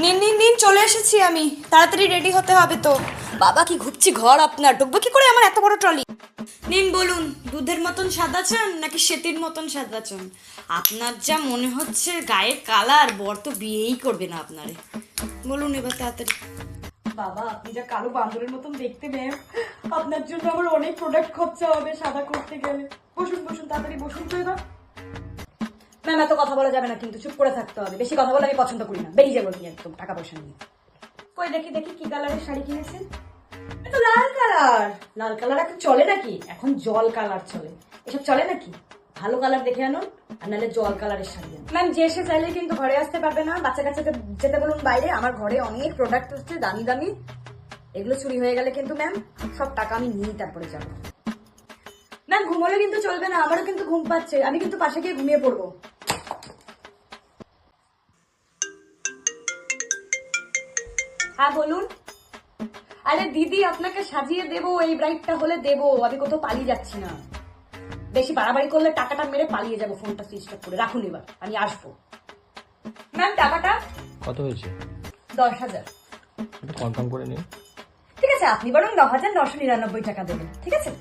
নিন নিন নিন, চলে এসেছি আমি। তাড়াতাড়ি রেডি হতে হবে তো। বাবা কি ঘুরছি ঘর আপনার, ঢুকবো কি করে আমার এত বড় ট্রলি? নিন বলুন, দুধের মতন সাদা চান নাকি সেতির মতন সাদা চান? আপনার যা মনে হচ্ছে গায়ের কালার, বর তো বিয়েই করবে না আপনারে। বলুন এবার তাড়াতাড়ি। বাবা আপনি যা কালো বান্দরের মতন দেখতে ম্যাম, আপনার জন্য আমার অনেক প্রোডাক্ট খরচা হবে সাদা করতে গেলে। বসুন বসুন, তাড়াতাড়ি বসুন তো এবার। ম্যাম এত কথা বলা যাবে না, কিন্তু চুপ করে থাকতে হবে। বেশি কথা বলে আমি পছন্দ করি না। বেরিয়ে যাবো আপনি একদম টাকা পয়সা নিয়ে। কই দেখি দেখি কি কালারের শাড়ি কিনেছেন? এটা লাল কালার। লাল কালার এখন চলে নাকি? এখন জল কালার চলে। এসব চলে নাকি? ভালো কালার দেখে আনুন, আর নাহলে জল কালারের শাড়ি আনুন। ম্যাম যে এসে চাইলে কিন্তু ঘরে আসতে পারবে না, বাচ্চা কাচ্চাকে যেতে বলুন বাইরে। আমার ঘরে অনেক প্রোডাক্ট হচ্ছে দামি দামি, এগুলো চুরি হয়ে গেলে কিন্তু ম্যাম সব টাকা আমি নিয়ে তারপরে যাবো। ম্যাম ঘুমোলে কিন্তু চলবে না, আমারও কিন্তু ঘুম পাচ্ছে, আমি কিন্তু পাশে গিয়ে ঘুমিয়ে পড়বো। হ্যাঁ বলুন। আরে দিদি আপনাকে সাজিয়ে দেবো, এই ব্রাইডটা হলে দেবো, আমি কোথাও পালিয়ে যাচ্ছি না। বেশি বাড়াবাড়ি করলে টাকাটা মেরে পালিয়ে যাবো। ফোনটা সুইচ অফ করে রাখুন, এবার আমি আসবো। ম্যাম টাকাটা কত হয়েছে? 10,000। এটা কনফার্ম করে নিন। ঠিক আছে, আপনি বরং 9,999 টাকা দেবেন, ঠিক আছে?